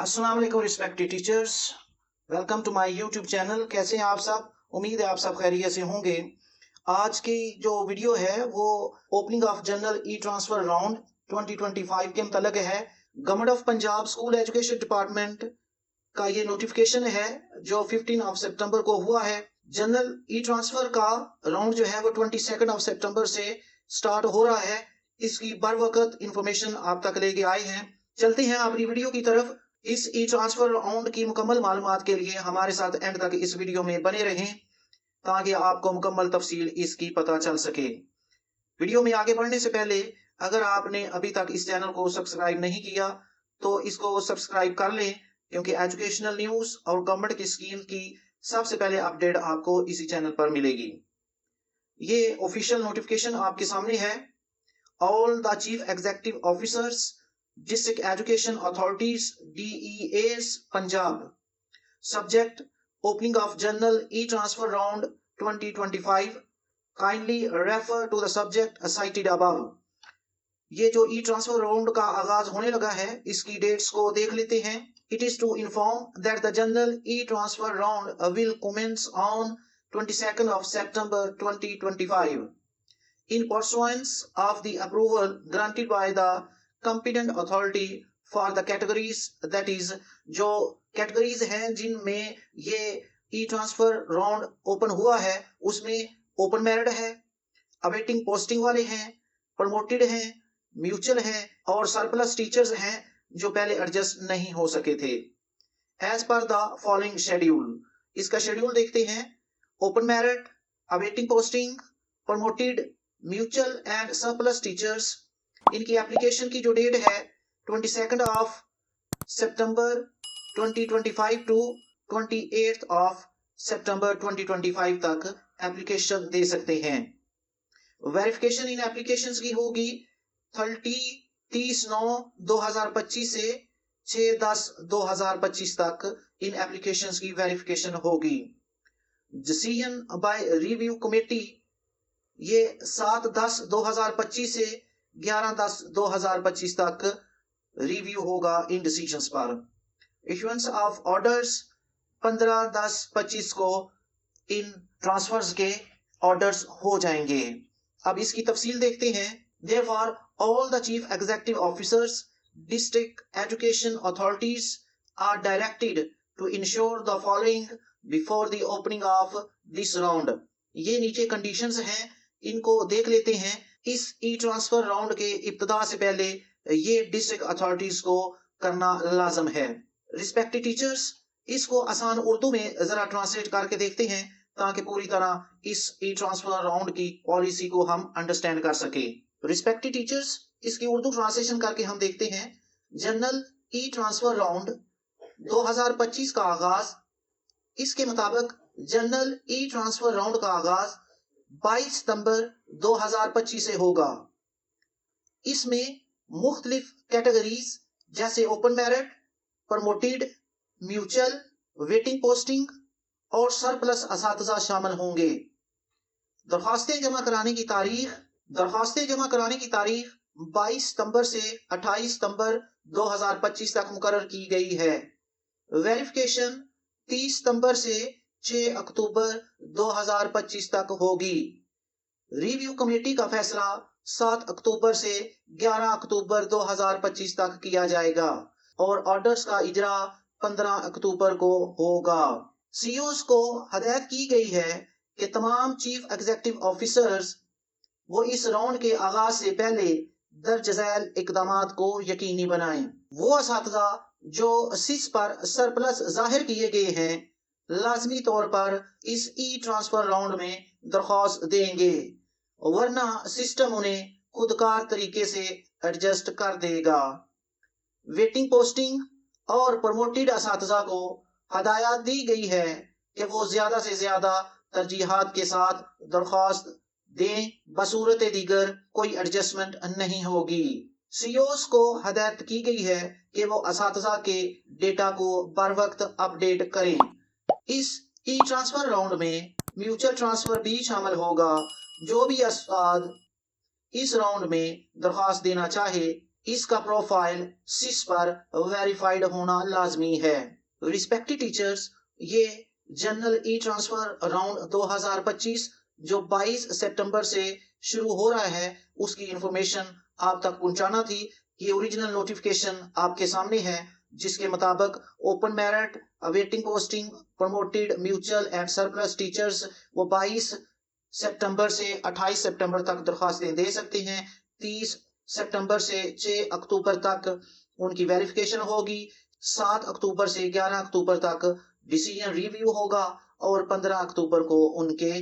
अस्सलाम वालेकुम respected teachers, welcome to my YouTube channel. कैसे हैं आप सब? उम्मीद है आप सब खैरियत से होंगे। आज की जो वीडियो है वो opening of general E transfer round 2025 के मतलब है। Government of Punjab school education department का ये नोटिफिकेशन है जो 15 सितंबर को हुआ है। जनरल ई ट्रांसफर का राउंड जो है वो 22 सितंबर से स्टार्ट हो रहा है। इसकी बर वक्त इंफॉर्मेशन आप तक लेके आए हैं। चलते हैं अपनी वीडियो की तरफ। इस ई ट्रांसफर राउंड की मुकम्मल मालूमात के लिए हमारे साथ एंड तक इस वीडियो में बने रहें ताकि आपको मुकम्मल तफसील इसकी पता चल सके। वीडियो में आगे बढ़ने से पहले अगर आपने अभी तक इस चैनल को सब्सक्राइब नहीं किया तो इसको सब्सक्राइब कर लें, क्योंकि एजुकेशनल न्यूज और गवर्नमेंट की स्कीम की सबसे पहले अपडेट आपको इसी चैनल पर मिलेगी। ये ऑफिशियल नोटिफिकेशन आपके सामने है। All the chief executive officers District Education Authorities DEAs Punjab. Subject: Opening of General E-Transfer Round 2025. Kindly refer to the subject cited above. ये जो ई ट्रांसफर राउंड का आगाज होने लगा है इसकी डेट्स को देख लेते हैं। It is to inform that the General E-Transfer Round will commence on 22 September 2025 in pursuance of the approval granted by the competent authority for the categories, that is जो कैटेगरीज हैं जिनमें ये ई ट्रांसफर राउंड ओपन हुआ है उसमें open merit है, awaiting posting वाले हैं, प्रमोटेड हैं, म्यूचुअल हैं और सरप्लस टीचर्स हैं जो पहले एडजस्ट नहीं हो सके थे। As per the following schedule, इसका शेड्यूल देखते हैं। Open merit, awaiting posting, promoted, mutual and surplus teachers, इनकी एप्लीकेशन की जो डेट है 22 सितंबर 2025 टू 28 सितंबर 2025 तक एप्लीकेशन दे सकते हैं। वेरिफिकेशन इन एप्लीकेशंस की होगी 30/9/2025 से 6/10/2025 तक इन एप्लीकेशंस की वेरिफिकेशन होगी। डिसीजन बाय रिव्यू कमेटी ये 7/10/2025 से 11/10/2025 तक रिव्यू होगा इन डिसीजंस पर। इशुएंस ऑफ ऑर्डर्स 15/10/25 को इन ट्रांसफर्स के ऑर्डर्स हो जाएंगे। अब इसकी तफसील देखते हैं। Therefore, all the chief executive officers, district education authorities are directed to ensure the following before the opening of this round. ये नीचे कंडीशंस हैं, इनको देख लेते हैं। इस ई ट्रांसफर राउंड के इब्तिदा से पहले ये डिस्ट्रिक्ट अथॉरिटीज को करना लाजम है। रिस्पेक्टेड टीचर्स, इसको आसान उर्दू में जरा ट्रांसलेट करके देखते हैं ताकि पूरी तरह इस ई ट्रांसफर राउंड की पॉलिसी को हम अंडरस्टैंड कर सके। रिस्पेक्टेड टीचर्स, इसकी उर्दू ट्रांसलेशन करके हम देखते हैं। जनरल ई ट्रांसफर राउंड 2025 का आगाज, इसके मुताबिक जनरल ई ट्रांसफर राउंड का आगाज 22 सितंबर 2025 से होगा। इसमें मुख्तलिफ कैटेगरीज जैसे open merit, promoted, mutual, waiting posting और सरप्लस असातिज़ा शामिल होंगे। दरखास्तें जमा कराने की तारीख 22 सितंबर से 28 सितंबर 2025 तक मुकर्रर की गई है। वेरिफिकेशन 30 सितंबर से 6 अक्टूबर 2025 तक होगी। रिव्यू कमेटी का फैसला 7 अक्टूबर से 11 अक्टूबर 2025 तक किया जाएगा और ऑर्डर्स का इजरा 15 अक्टूबर को होगा। सीईओज को हदायत की गई है कि तमाम चीफ एग्जीक्यूटिव ऑफिसर्स वो इस राउंड के आगाज से पहले दर्ज झैल इकदामात को यकीनी बनाएं। वो असातिज़ा जो सिस पर सरप्लस जाहिर किए गए हैं लाजमी तौर पर इस ई ट्रांसफर राउंड में दरख्वास्त देंगे, वरना सिस्टम उन्हें खुदकार तरीके से एडजस्ट कर देगा। वेटिंग पोस्टिंग और प्रमोटेड असातिज़ा को हदायत दी गई है कि वो ज्यादा से ज्यादा तरजीहात के साथ दरख्वास्त दें, बसूरत दीगर कोई एडजस्टमेंट नहीं होगी। सीईओज को हदायत की गई है कि वो असातिज़ा के डेटा को बर वक्त अपडेट करें। इस ई ट्रांसफर राउंड में म्यूचुअल ट्रांसफर भी शामिल होगा। जो भी उस्ताद इस राउंड में दरख्वास्त देना चाहे इसका प्रोफाइल सिस पर वेरीफाइड होना लाजमी है। रिस्पेक्टेड टीचर्स, ये जनरल ई ट्रांसफर राउंड 2025 जो 22 सितंबर से शुरू हो रहा है उसकी इंफॉर्मेशन आप तक पहुंचाना थी। ये ओरिजिनल नोटिफिकेशन आपके सामने है जिसके मुताबिक open merit, awaiting posting, promoted, mutual and surplus teachers वो 22 सितंबर से 28 सितंबर तक दरखास्तें दे सकते हैं। 30 सितंबर से 6 अक्टूबर तक उनकी वेरिफिकेशन होगी। 7 अक्टूबर से 11 अक्टूबर तक डिसीजन रिव्यू होगा और 15 अक्टूबर को उनके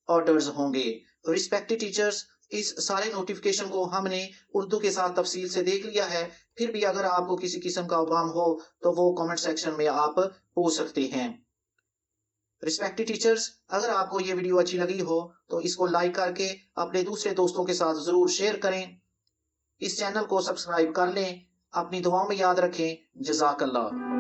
ऑर्डर्स होंगे। रिस्पेक्टेड टीचर्स, इस सारे नोटिफिकेशन को हमने उर्दू के साथ तफसील से देख लिया है। फिर भी अगर आपको किसी किस्म का उबाम हो तो वो कमेंट सेक्शन में आप पूछ सकते हैं। रिस्पेक्टेड टीचर्स, अगर आपको ये वीडियो अच्छी लगी हो तो इसको लाइक करके अपने दूसरे दोस्तों के साथ जरूर शेयर करें। इस चैनल को सब्सक्राइब कर लें। अपनी दुआओं में याद रखें। जज़ाकल्लाह।